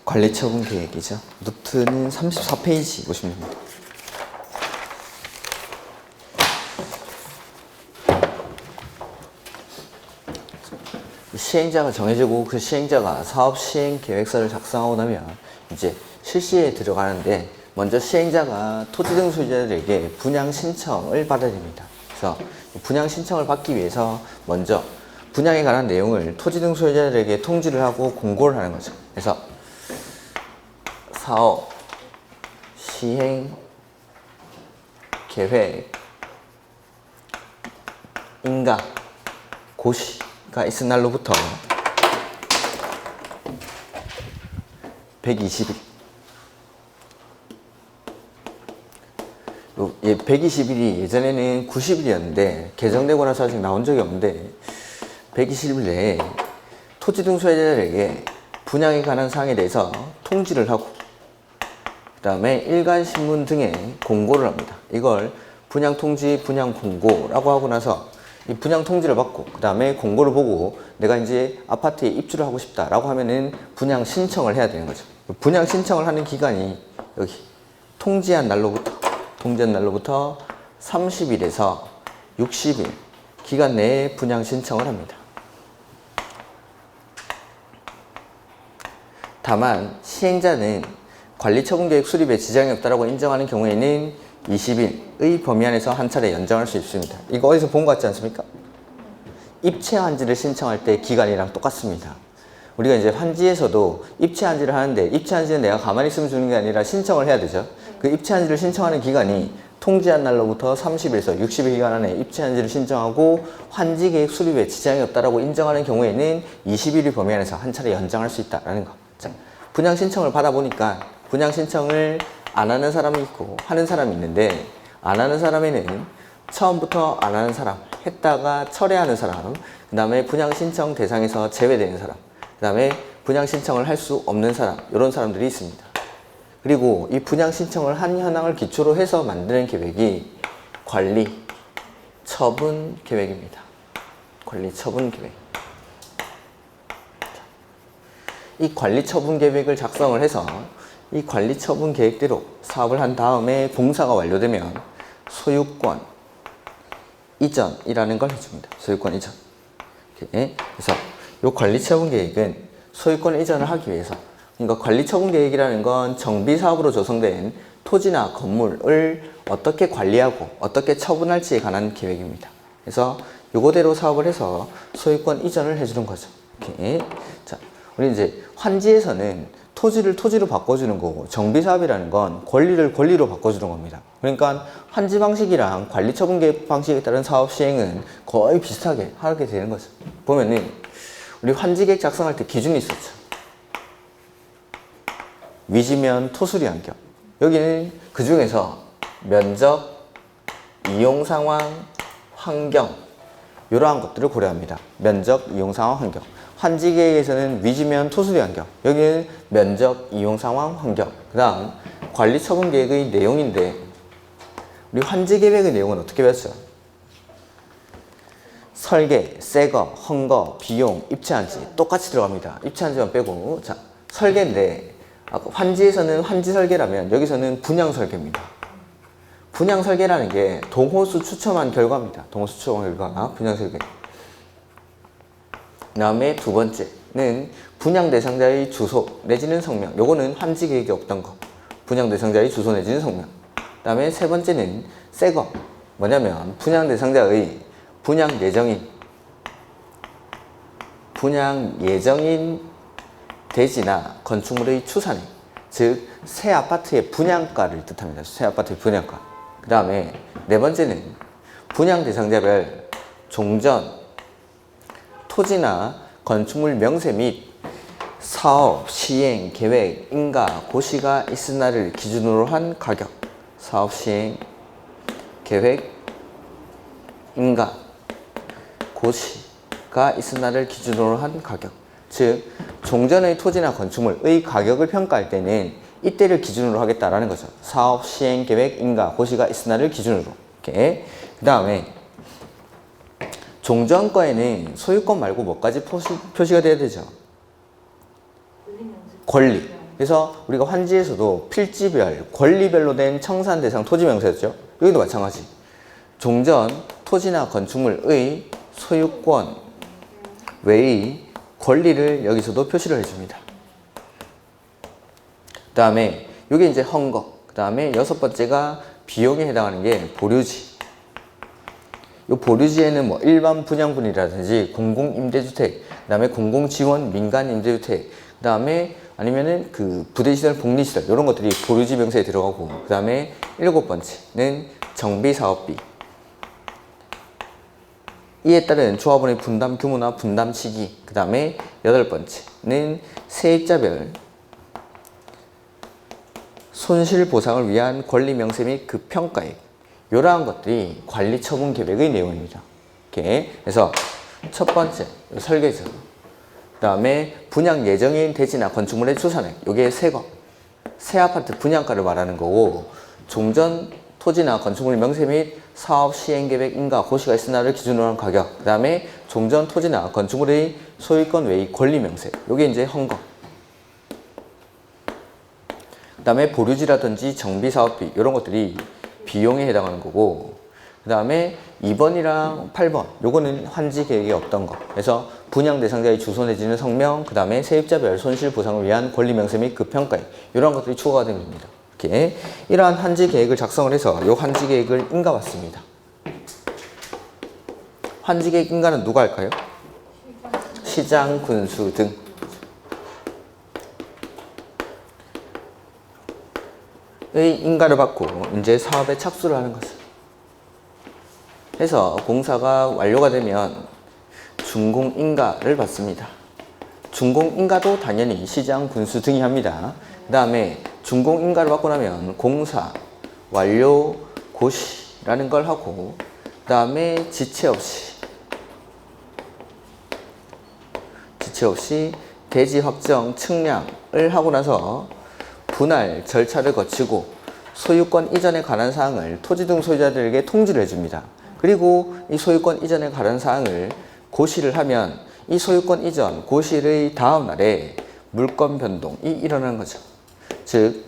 관리처분 계획이죠. 노트는 34페이지 보시면 됩니다. 시행자가 정해지고 그 시행자가 사업 시행 계획서를 작성하고 나면 이제 실시에 들어가는데 먼저 시행자가 토지 등 소유자들에게 분양 신청을 받아야 됩니다. 그래서 분양 신청을 받기 위해서 먼저 분양에 관한 내용을 토지 등 소유자들에게 통지를 하고 공고를 하는 거죠. 그래서 사업 시행 계획 인가 고시가 있은 날로부터 120일 120일이 예전에는 90일이었는데 개정되고 나서 아직 나온 적이 없는데 120일 내에 토지 등 소유자들에게 분양에 관한 사항에 대해서 통지를 하고 그 다음에 일간신문 등에 공고를 합니다. 이걸 분양통지, 분양공고라고 하고 나서 이 분양통지를 받고 그 다음에 공고를 보고 내가 이제 아파트에 입주를 하고 싶다라고 하면은 분양 신청을 해야 되는 거죠. 분양 신청을 하는 기간이 여기 통지한 날로부터 30일에서 60일 기간 내에 분양 신청을 합니다. 다만 시행자는 관리처분계획 수립에 지장이 없다고 인정하는 경우에는 20일의 범위 안에서 한 차례 연장할 수 있습니다. 이거 어디서 본 것 같지 않습니까? 입체 한지를 신청할 때 기간이랑 똑같습니다. 우리가 이제 환지에서도 입체 한지를 하는데 입체 한지는 내가 가만히 있으면 주는 게 아니라 신청을 해야 되죠. 그 입체 한지를 신청하는 기간이 통지한 날로부터 30일에서 60일 기간 안에 입체 한지를 신청하고 환지 계획 수립에 지장이 없다고 인정하는 경우에는 20일의 범위 안에서 한 차례 연장할 수 있다라는 거. 자, 분양 신청을 받아보니까 분양 신청을 안 하는 사람이 있고 하는 사람이 있는데 안 하는 사람에는 처음부터 안 하는 사람, 했다가 철회하는 사람, 그 다음에 분양 신청 대상에서 제외되는 사람, 그 다음에 분양 신청을 할 수 없는 사람, 이런 사람들이 있습니다. 그리고 이 분양 신청을 한 현황을 기초로 해서 만드는 계획이 관리 처분 계획입니다. 관리 처분 계획. 이 관리 처분 계획을 작성을 해서 이 관리 처분 계획대로 사업을 한 다음에 공사가 완료되면 소유권 이전이라는 걸 해줍니다. 소유권 이전. 그래서 이 관리 처분 계획은 소유권 이전을 하기 위해서, 그러니까 관리 처분 계획이라는 건 정비 사업으로 조성된 토지나 건물을 어떻게 관리하고 어떻게 처분할지에 관한 계획입니다. 그래서 요거대로 사업을 해서 소유권 이전을 해주는 거죠. 이렇게. 자, 우리 이제 환지에서는 토지를 토지로 바꿔주는 거고 정비 사업이라는 건 권리를 권리로 바꿔주는 겁니다. 그러니까 환지 방식이랑 관리 처분 계획 방식에 따른 사업 시행은 거의 비슷하게 하게 되는 거죠. 보면은 우리 환지 계획 작성할 때 기준이 있었죠. 위지면 토수리 환경. 여기는 그 중에서 면적, 이용 상황, 환경 이러한 것들을 고려합니다. 면적, 이용 상황, 환경. 환지 계획에서는 위지면 토수리 환경. 여기는 면적, 이용 상황, 환경. 그 다음 관리 처분 계획의 내용인데 우리 환지 계획의 내용은 어떻게 배웠죠? 설계, 새거, 헝거, 비용, 입체한지 똑같이 들어갑니다. 입체한지만 빼고. 자, 설계인데 아까 환지에서는 환지 설계라면 여기서는 분양 설계입니다. 분양 설계라는 게 동호수 추첨한 결과입니다. 동호수 추첨한 결과, 분양 설계. 그 다음에 두 번째는 분양 대상자의 주소 내지는 성명. 요거는 환지 계획이 없던 거. 분양 대상자의 주소 내지는 성명. 그 다음에 세 번째는 새거. 뭐냐면 분양 대상자의 분양 예정인 대지나 건축물의 추산액, 즉 새 아파트의 분양가를 뜻합니다. 새 아파트의 분양가. 그 다음에 네 번째는 분양 대상자별 종전, 토지나 건축물 명세 및 사업, 시행, 계획, 인가, 고시가 있은 날을 기준으로 한 가격. 사업, 시행, 계획, 인가, 고시가 있은 날을 기준으로 한 가격. 즉 종전의 토지나 건축물의 가격을 평가할 때는 이때를 기준으로 하겠다라는 거죠. 사업, 시행, 계획, 인가, 고시가 있은 날을 기준으로. 이렇게. 그 다음에 종전과에는 소유권 말고 뭐까지 표시가 돼야 되죠? 권리. 그래서 우리가 환지에서도 필지별, 권리별로 된 청산 대상 토지 명세였죠. 여기도 마찬가지. 종전, 토지나 건축물의 소유권 외의 권리를 여기서도 표시를 해줍니다. 그 다음에 이게 이제 헌거. 그 다음에 여섯 번째가 비용에 해당하는 게 보류지. 이 보류지에는 뭐 일반 분양분이라든지 공공임대주택, 그 다음에 공공지원 민간임대주택, 그 다음에 아니면은 그 부대시설, 복리시설 이런 것들이 보류지 명세에 들어가고, 그 다음에 일곱 번째는 정비사업비. 이에 따른 조합원의 분담 규모나 분담 시기, 그 다음에 여덟 번째는 세입자별 손실 보상을 위한 권리 명세 및 그 평가액. 이러한 것들이 관리 처분 계획의 내용입니다. 이렇게. 그래서 첫 번째 설계죠. 그 다음에 분양 예정인 대지나 건축물의 추산액. 이게 새거. 새 아파트 분양가를 말하는 거고, 종전 토지나 건축물 명세 및 사업 시행 계획 인가 고시가 있을 날을 기준으로 한 가격. 그 다음에 종전 토지나 건축물의 소유권 외의 권리 명세. 이게 이제 헌거. 그 다음에 보류지라든지 정비사업비 이런 것들이 비용에 해당하는 거고, 그 다음에 2번이랑 8번 요거는 환지 계획이 없던 거. 그래서 분양 대상자의 주소 내지는 성명, 그 다음에 세입자별 손실 보상을 위한 권리 명세 및 그 평가액 이런 것들이 추가가 된 겁니다. 이렇게 이러한 환지 계획을 작성을 해서 요 환지 계획을 인가받습니다. 환지 계획 인가는 누가 할까요? 시장, 군수 등. 의 인가를 받고 이제 사업에 착수를 하는 것을. 해서 공사가 완료가 되면 준공인가를 받습니다. 준공인가도 당연히 시장, 군수 등이 합니다. 그 다음에 준공인가를 받고 나면 공사 완료 고시라는 걸 하고, 그 다음에 지체 없이 대지 확정 측량을 하고 나서 분할 절차를 거치고 소유권 이전에 관한 사항을 토지 등 소유자들에게 통지를 해줍니다. 그리고 이 소유권 이전에 관한 사항을 고시를 하면 이 소유권 이전 고시의 다음 날에 물권 변동이 일어나는 거죠. 즉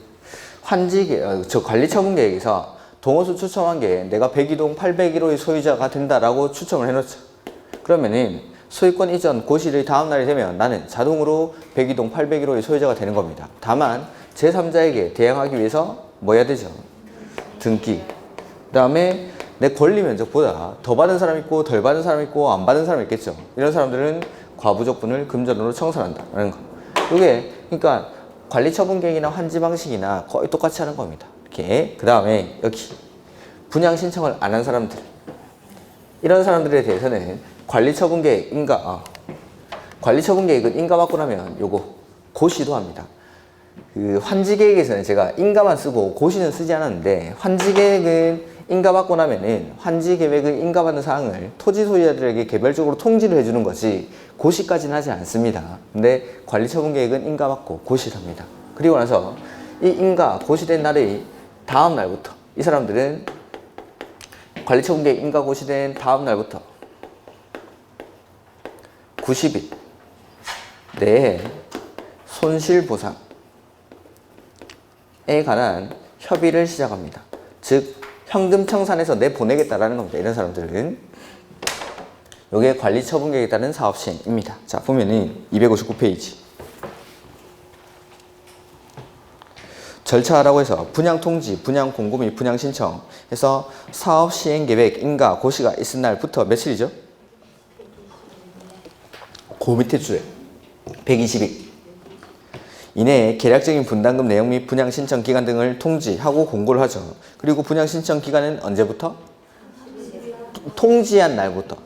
관리처분계획에서 동호수 추첨한 게 내가 102동 801호의 소유자가 된다라고 추첨을 해놓죠. 그러면은 소유권 이전 고시의 다음 날이 되면 나는 자동으로 102동 801호의 소유자가 되는 겁니다. 다만 제3자에게 대항하기 위해서 뭐 해야 되죠? 등기. 그 다음에 내 권리 면적보다 더 받은 사람 있고 덜 받은 사람 있고 안 받은 사람 있겠죠. 이런 사람들은 과부족분을 금전으로 청산한다는 거. 이게 그러니까 관리처분계획이나 환지 방식이나 거의 똑같이 하는 겁니다. 이렇게. 그 다음에 여기 분양 신청을 안 한 사람들. 이런 사람들에 대해서는 관리처분계획 인가. 관리처분계획은 인가받고 나면 요거 고시도 합니다. 그 환지계획에서는 제가 인가만 쓰고 고시는 쓰지 않았는데, 환지계획은 인가받고 나면은 환지계획을 인가받는 사항을 토지 소유자들에게 개별적으로 통지를 해주는 거지 고시까지는 하지 않습니다. 근데 관리처분계획은 인가받고 고시를 합니다. 그리고 나서 이 인가 고시된 날의 다음 날부터 이 사람들은 관리처분계획 인가 고시된 다음 날부터 90일 내에 손실보상 에 관한 협의를 시작합니다. 즉 현금 청산해서 내보내겠다라는 겁니다. 이런 사람들은. 이게 관리처분계획에 따른 사업시행입니다. 자, 보면은 259페이지 절차라고 해서 분양통지, 분양공고 및 분양신청 해서 사업시행계획 인가 고시가 있을 날부터 며칠이죠? 그 밑에 줄에 120일 이내에 계략적인 분담금 내용 및 분양 신청 기간 등을 통지하고 공고를 하죠. 그리고 분양 신청 기간은 언제부터? 통지한 날부터.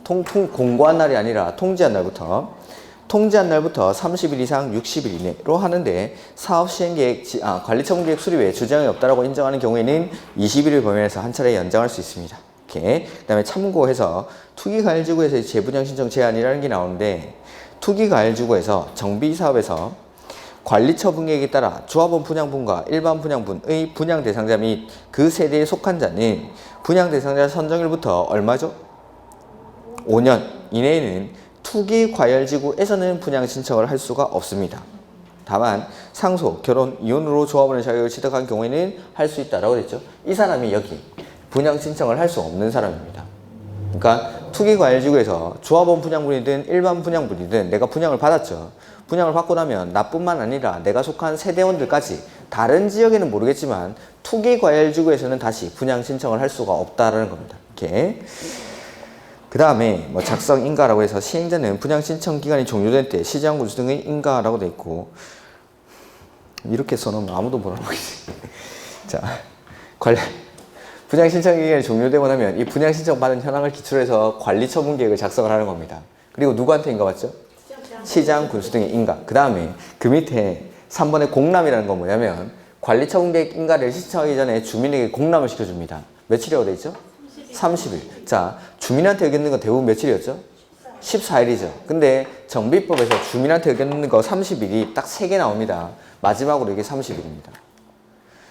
공고한 날이 아니라 통지한 날부터. 통지한 날부터 30일 이상 60일 이내로 하는데, 사업시행계획, 관리처분계획 수립에 주장이 없다라고 인정하는 경우에는 20일을 범위해서 한 차례 연장할 수 있습니다. 이렇게. 그 다음에 참고해서 투기과열지구에서의 재분양 신청 제한이라는 게 나오는데, 투기과열지구에서 정비사업에서 관리처분계획에 따라 조합원 분양분과 일반 분양분의 분양 대상자 및 그 세대에 속한 자는 분양 대상자 선정일부터 얼마죠? 5년 이내에는 투기과열지구에서는 분양 신청을 할 수가 없습니다. 다만 상속, 결혼, 이혼으로 조합원의 자격을 취득한 경우에는 할 수 있다라고 했죠. 이 사람이 여기 분양 신청을 할 수 없는 사람입니다. 그러니까 투기과열지구에서 조합원 분양분이든 일반 분양분이든 내가 분양을 받았죠. 분양을 받고 나면 나뿐만 아니라 내가 속한 세대원들까지 다른 지역에는 모르겠지만 투기과열지구에서는 다시 분양 신청을 할 수가 없다라는 겁니다. 이렇게. 그 다음에 뭐 작성 인가라고 해서 시행자는 분양 신청 기간이 종료될 때 시장군수 등의 인가라고 돼 있고, 이렇게 써놓으면 아무도 모르는 거지. 자, 분양 신청 기간이 종료되고 나면 이 분양 신청 받은 현황을 기초해서 관리 처분 계획을 작성을 하는 겁니다. 그리고 누구한테 인가 받죠? 시장, 군수 등의 인가. 그 다음에 그 밑에 3번의 공람이라는 건 뭐냐면 관리 처분 계획 인가를 신청하기 전에 주민에게 공람을 시켜줍니다. 며칠이라고 돼 있죠? 30일. 자, 주민한테 의견 낸 건 대부분 며칠이었죠? 14일이죠. 근데 정비법에서 주민한테 의견 낸 거 30일이 딱 3개 나옵니다. 마지막으로 이게 30일입니다.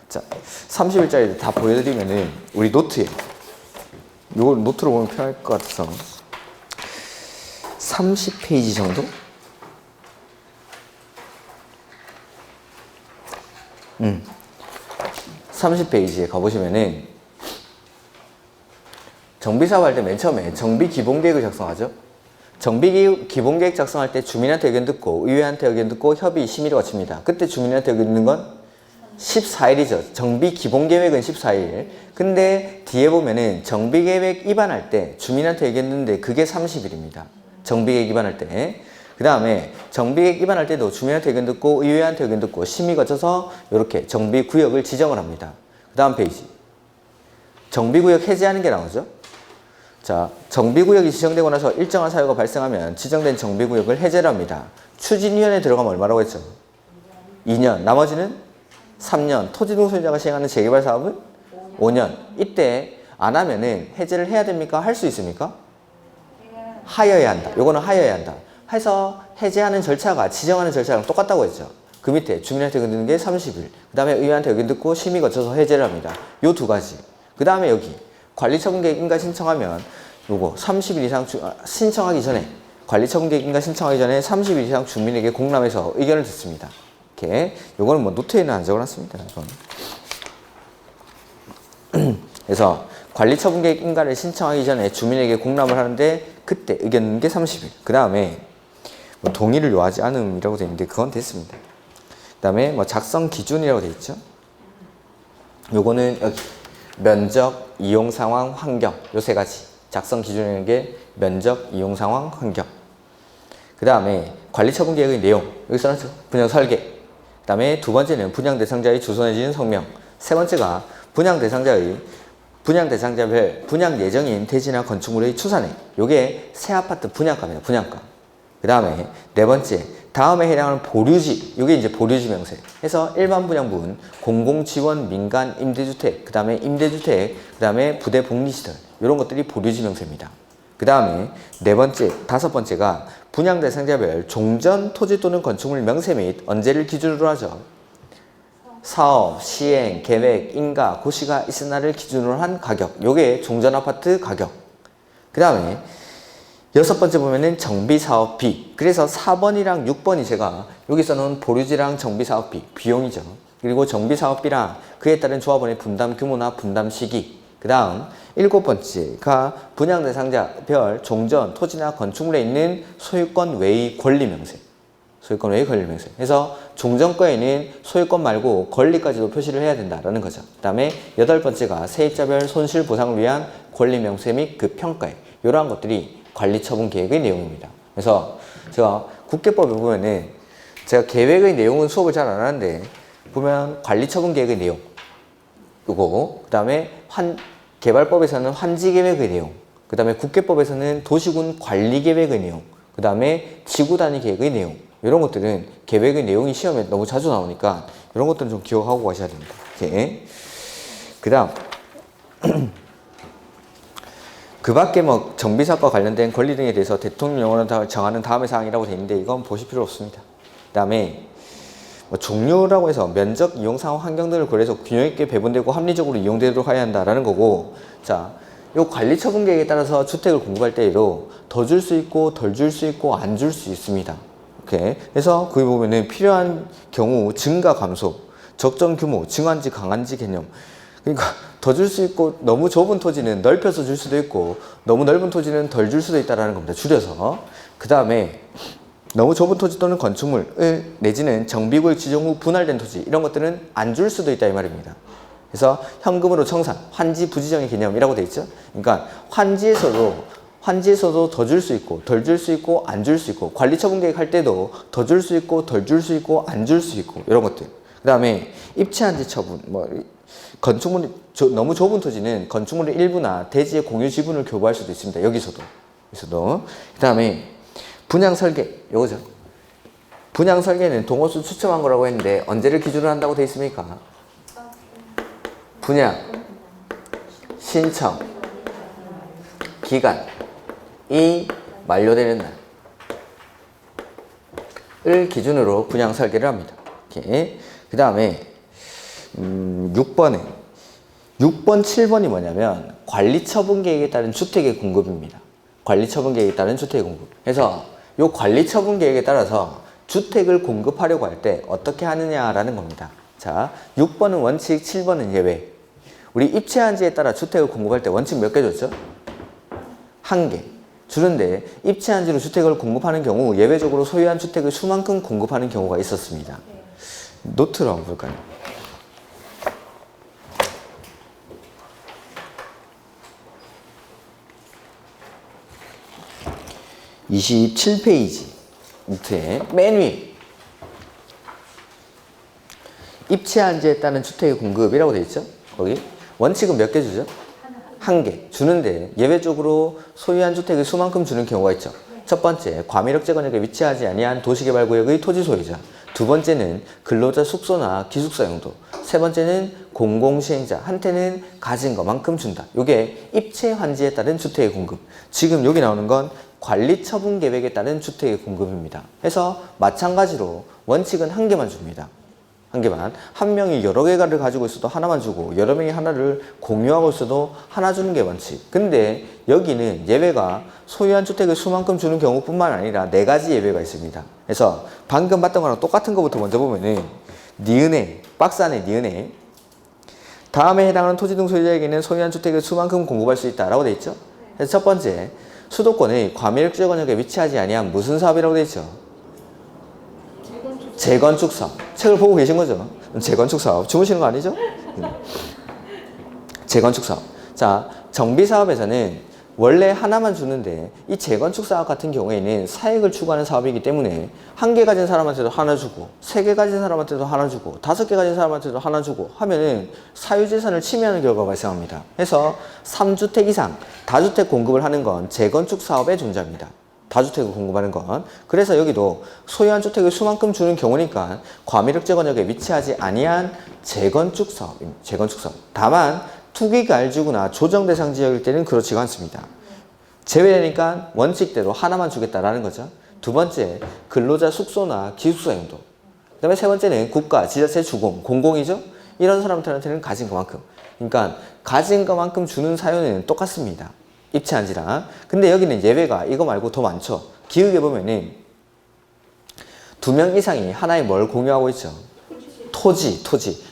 자, 30일짜리 다 보여드리면은 우리 노트에, 이걸 노트로 보면 편할 것 같아서 30페이지 정도? 30페이지에 가보시면은 정비사업 할 때 맨 처음에 정비 기본계획을 작성하죠. 정비 기본계획 작성할 때 주민한테 의견 듣고 의회한테 의견 듣고 협의 심의를 거칩니다. 그때 주민한테 의견 듣는 건 14일이죠. 정비 기본계획은 14일. 근데 뒤에 보면은 정비계획 입안할 때 주민한테 의견 듣는데 그게 30일입니다. 정비계획 입안할 때. 그 다음에 정비계획 입안할 때도 주민한테 의견 듣고 의회한테 의견 듣고 심의 거쳐서 이렇게 정비구역을 지정을 합니다. 그 다음 페이지. 정비구역 해제하는 게 나오죠. 자, 정비구역이 지정되고 나서 일정한 사유가 발생하면 지정된 정비구역을 해제를 합니다. 추진위원회에 들어가면 얼마라고 했죠? 2년. 나머지는 3년. 토지등록소유자가 시행하는 재개발 사업은 5년. 이때 안 하면은 해제를 해야 됩니까? 할 수 있습니까? 하여야 한다. 요거는 하여야 한다. 해서 해제하는 절차가 지정하는 절차랑 똑같다고 했죠. 그 밑에 주민한테 의견 듣는 게 30일. 그 다음에 의회한테 의견 듣고 심의 거쳐서 해제를 합니다. 요 두 가지. 그 다음에 여기 관리처분계획 인가 신청하면 요거 30일 이상 신청하기 전에 관리처분계획 인가 신청하기 전에 30일 이상 주민에게 공람해서 의견을 듣습니다. 이렇게 요거는 뭐 노트에는 안 적어놨습니다. 그래서 관리처분계획 인가를 신청하기 전에 주민에게 공람을 하는데 그때 의견 듣는 게 30일. 그 다음에 뭐 동의를 요하지 않음이라고 되어 있는데 그건 됐습니다. 그 다음에 뭐 작성 기준이라고 되어 있죠. 요거는 여기 면적, 이용 상황, 환경 요 세 가지 작성 기준이라는 게 면적, 이용 상황, 환경. 그 다음에 관리 처분 계획의 내용 여기 써놨죠. 분양 설계. 그 다음에 두 번째는 분양 대상자의 주소 내지는 성명. 세 번째가 분양 대상자별 분양 예정인 대지나 건축물의 추산액. 요게 새 아파트 분양가입니다. 분양가. 그 다음에 네 번째 다음에 해당하는 보류지, 이게 이제 보류지 명세 해서 일반 분양분, 공공지원, 민간 임대주택, 그 다음에 임대주택, 그 다음에 부대 복리시설 이런 것들이 보류지 명세입니다. 그 다음에 네 번째, 다섯 번째가 분양 대상자별 종전 토지 또는 건축물 명세 및 언제를 기준으로 하죠. 사업, 시행, 계획, 인가, 고시가 있은 날을 기준으로 한 가격, 요게 종전 아파트 가격. 그 다음에 여섯 번째 보면은 정비사업비. 그래서 4번이랑 6번이 제가 여기서 넣은 보류지랑 정비사업비, 비용이죠. 그리고 정비사업비랑 그에 따른 조합원의 분담 규모나 분담 시기. 그 다음 일곱 번째가 분양 대상자별 종전, 토지나 건축물에 있는 소유권 외의 권리 명세. 소유권 외의 권리 명세. 그래서 종전거에는 소유권 말고 권리까지도 표시를 해야 된다라는 거죠. 그 다음에 여덟 번째가 세입자별 손실 보상을 위한 권리 명세 및 그 평가에 이러한 것들이 관리처분 계획의 내용입니다. 그래서 제가 국계법에 보면은 제가 계획의 내용은 수업을 잘 안 하는데 보면 관리처분 계획의 내용 요거 그 다음에 개발법에서는 환지계획의 내용 그 다음에 국계법에서는 도시군 관리계획의 내용 그 다음에 지구단위 계획의 내용 이런 것들은 계획의 내용이 시험에 너무 자주 나오니까 이런 것들은 좀 기억하고 가셔야 됩니다. 이렇게. 그 다음 그 밖에 뭐 정비사업과 관련된 권리 등에 대해서 대통령령으로 정하는 다음의 사항이라고 되어 있는데 이건 보실 필요 없습니다. 그 다음에 뭐 종류라고 해서 면적, 이용 상황, 환경 등을 고려해서 균형 있게 배분되고 합리적으로 이용되도록 해야 한다라는 거고, 자, 요 관리 처분 계획에 따라서 주택을 공급할 때에도 더 줄 수 있고 덜 줄 수 있고 안 줄 수 있습니다. 오케이. 그래서 거기 보면은 필요한 경우 증가 감소, 적정 규모, 증한지 강한지 개념. 그러니까 더 줄 수 있고 너무 좁은 토지는 넓혀서 줄 수도 있고 너무 넓은 토지는 덜 줄 수도 있다라는 겁니다. 줄여서. 그 다음에 너무 좁은 토지 또는 건축물 내지는 정비구역 지정 후 분할된 토지 이런 것들은 안 줄 수도 있다 이 말입니다. 그래서 현금으로 청산, 환지 부지정의 개념이라고 돼 있죠. 그러니까 환지에서도 더 줄 수 있고 덜 줄 수 있고 안 줄 수 있고 관리처분 계획 할 때도 더 줄 수 있고 덜 줄 수 있고 안 줄 수 있고 이런 것들. 그 다음에 입체한지 처분, 건축물이 너무 좁은 토지는 건축물의 일부나 대지의 공유 지분을 교부할 수도 있습니다. 여기서도. 그 다음에 분양 설계, 요거죠. 분양 설계는 동호수 추첨한 거라고 했는데 언제를 기준으로 한다고 돼 있습니까? 분양, 신청, 기간이 만료되는 날을 기준으로 분양 설계를 합니다. 그 다음에 6번, 7번이 뭐냐면 관리처분 계획에 따른 주택의 공급입니다. 관리처분 계획에 따른 주택의 공급. 그래서 이 관리처분 계획에 따라서 주택을 공급하려고 할 때 어떻게 하느냐라는 겁니다. 자, 6번은 원칙, 7번은 예외. 우리 입체한지에 따라 주택을 공급할 때 원칙 몇 개 줬죠? 1개. 주는데 입체한지로 주택을 공급하는 경우 예외적으로 소유한 주택의 수만큼 공급하는 경우가 있었습니다. 노트로 한번 볼까요? 27페이지 노트에 맨 위에 입체한지에 따른 주택의 공급이라고 되어 있죠? 거기 원칙은 몇 개 주죠? 1개 주는데 예외적으로 소유한 주택의 수만큼 주는 경우가 있죠. 첫 번째, 과밀역 재건역에 위치하지 아니한 도시개발구역의 토지 소유자. 두 번째는 근로자 숙소나 기숙사 용도. 세 번째는 공공시행자. 한테는 가진 것만큼 준다. 이게 입체환지에 따른 주택의 공급. 지금 여기 나오는 건 관리처분 계획에 따른 주택의 공급입니다. 해서 마찬가지로 원칙은 1개만 줍니다. 1개만. 한 명이 여러 개를 가지고 있어도 하나만 주고 여러 명이 하나를 공유하고 있어도 하나 주는 게 원칙. 근데 여기는 예외가 소유한 주택의 수만큼 주는 경우뿐만 아니라 4가지 예외가 있습니다. 그래서 방금 봤던 거랑 똑같은 거부터 먼저 보면은 니은에 박스 안에 니은에 다음에 해당하는 토지 등 소유자에게는 소유한 주택의 수만큼 공급할 수 있다라고 돼 있죠. 그래서 첫 번째, 수도권의 과밀역 재건역에 위치하지 아니한 무슨 사업이라고 돼 있죠? 재건축 사업. 책을 보고 계신 거죠? 재건축 사업. 주무시는 거 아니죠? 재건축 사업. 자, 정비 사업에서는 원래 하나만 주는데 이 재건축 사업 같은 경우에는 사익을 추구하는 사업이기 때문에 1개 가진 사람한테도 하나 주고 3개 가진 사람한테도 하나 주고 5개 가진 사람한테도 하나 주고 하면은 사유재산을 침해하는 결과가 발생합니다. 그래서 3주택 이상 다주택 공급을 하는 건 재건축 사업의 존재입니다. 다주택을 공급하는 건. 그래서 여기도 소유한 주택의 수만큼 주는 경우니까 과밀역 재건역에 위치하지 아니한 재건축 사업입니다. 재건축 사업. 다만 투기 가일지구나 조정 대상 지역일 때는 그렇지가 않습니다. 제외되니까 원칙대로 하나만 주겠다라는 거죠. 두 번째, 근로자 숙소나 기숙사 용도. 그 다음에 세 번째는 국가, 지자체 주공, 공공이죠. 이런 사람들한테는 가진 것만큼. 그러니까 가진 것만큼 주는 사유는 똑같습니다. 입체한지랑. 근데 여기는 예외가 이거 말고 더 많죠. 기억해 보면은 2명 이상이 하나에 뭘 공유하고 있죠? 토지.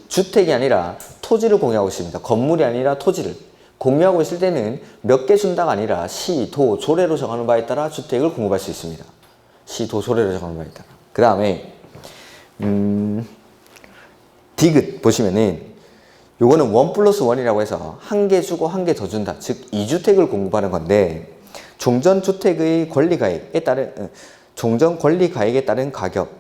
주택이 아니라 토지를 공유하고 있습니다. 건물이 아니라 토지를 공유하고 있을 때는 몇 개 준다가 아니라 시, 도, 조례로 정하는 바에 따라 주택을 공급할 수 있습니다. 시, 도, 조례로 정하는 바에 따라. 그 다음에 디귿 보시면은 요거는 1+1이라고 해서 1개 주고 1개 더 준다. 즉 2주택을 공급하는 건데 종전주택의 권리가액에 따른 종전 권리가액에 따른 가격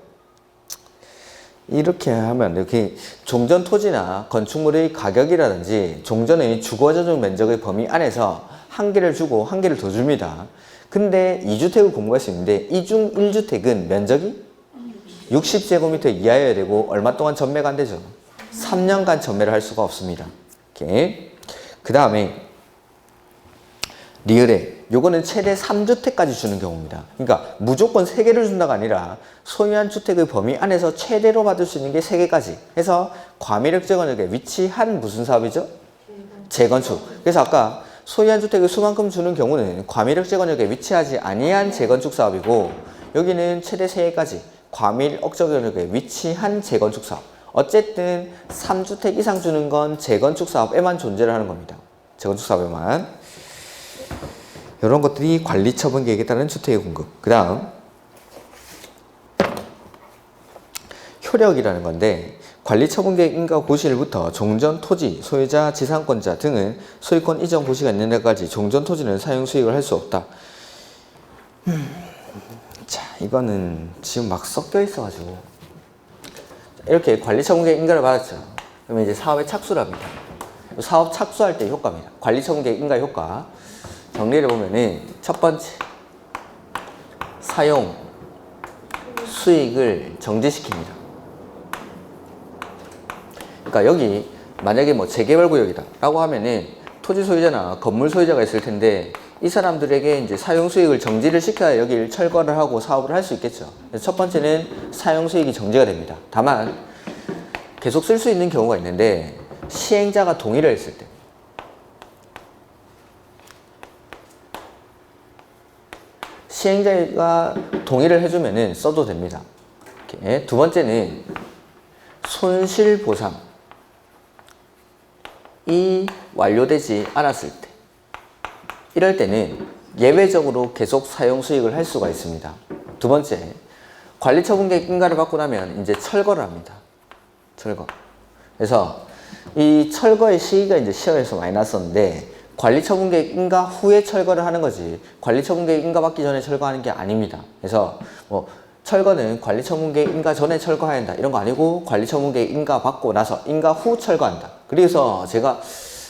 이렇게 하면 이렇게 종전 토지나 건축물의 가격이라든지 종전의 주거자정 면적의 범위 안에서 1개를 주고 1개를 더 줍니다. 근데 2주택을 공급할 수 있는데 이 중 1주택은 면적이 60제곱미터 이하여야 되고 얼마 동안 전매가 안 되죠? 3년간 전매를 할 수가 없습니다. 이렇게. 그 다음에 리을에 요거는 최대 3주택까지 주는 경우입니다. 그러니까 무조건 3개를 준다가 아니라 소유한 주택의 범위 안에서 최대로 받을 수 있는 게 3개까지 해서 과밀역 재건역에 위치한 무슨 사업이죠? 재건축. 그래서 아까 소유한 주택의 수만큼 주는 경우는 과밀역 재건역에 위치하지 아니한 재건축 사업이고 여기는 최대 3개까지 과밀 억저구역에 위치한 재건축 사업. 어쨌든 3주택 이상 주는 건 재건축 사업에만 존재를 하는 겁니다. 재건축 사업에만. 이런 것들이 관리 처분 계획에 따른 주택의 공급. 그 다음 효력이라는 건데, 관리 처분 계획 인가 고시일부터 종전 토지 소유자 지상권자 등은 소유권 이전 고시가 있는 데까지 종전 토지는 사용 수익을 할 수 없다. 자, 이거는 지금 막 섞여 있어가지고 이렇게 관리 처분 계획 인가를 받았죠. 그러면 이제 사업에 착수를 합니다. 사업 착수할 때 효과입니다. 관리 처분 계획 인가 효과 정리를 보면은 첫 번째, 사용 수익을 정지시킵니다. 그러니까 여기 만약에 뭐 재개발 구역이다 라고 하면은 토지 소유자나 건물 소유자가 있을 텐데, 이 사람들에게 이제 사용 수익을 정지를 시켜야 여기를 철거를 하고 사업을 할 수 있겠죠. 그래서 첫 번째는 사용 수익이 정지가 됩니다. 다만 계속 쓸 수 있는 경우가 있는데, 시행자가 동의를 했을 때, 시행자가 동의를 해주면은 써도 됩니다. 이렇게. 두 번째는 손실보상이 완료되지 않았을 때, 이럴 때는 예외적으로 계속 사용 수익을 할 수가 있습니다. 두 번째, 관리처분계획 인가를 받고 나면 이제 철거를 합니다. 철거. 그래서 이 철거의 시기가 이제 시험에서 많이 났었는데, 관리처분계획 인가 후에 철거를 하는 거지 관리처분계획 인가 받기 전에 철거하는 게 아닙니다. 그래서 뭐 철거는 관리처분계획 인가 전에 철거해야 한다 이런 거 아니고, 관리처분계획 인가 받고 나서 인가 후 철거한다. 그래서 제가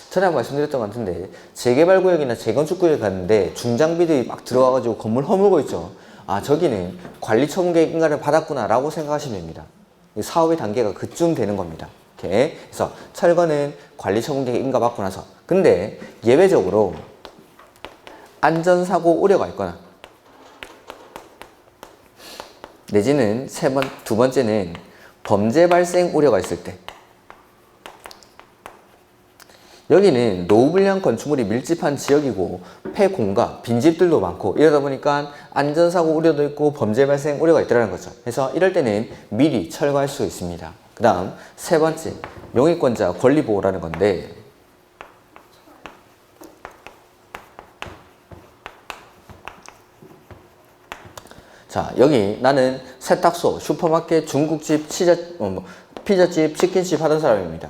전에 한번 말씀드렸던 것 같은데, 재개발구역이나 재건축구역에 갔는데 중장비들이 막 들어와가지고 건물 허물고 있죠. 아, 저기는 관리처분계획 인가를 받았구나 라고 생각하시면 됩니다. 사업의 단계가 그쯤 되는 겁니다. 이렇게. 그래서 철거는 관리처분계획 인가 받고 나서. 근데 예외적으로 안전사고 우려가 있거나, 내지는 두 번째는 범죄 발생 우려가 있을 때, 여기는 노후불량 건축물이 밀집한 지역이고 폐공가, 빈집들도 많고 이러다 보니까 안전사고 우려도 있고 범죄 발생 우려가 있다는 거죠. 그래서 이럴 때는 미리 철거할 수 있습니다. 그 다음 세 번째, 용익권자 권리보호라는 건데, 자, 여기 나는 세탁소, 슈퍼마켓, 중국집, 피자집, 치킨집 하던 사람입니다.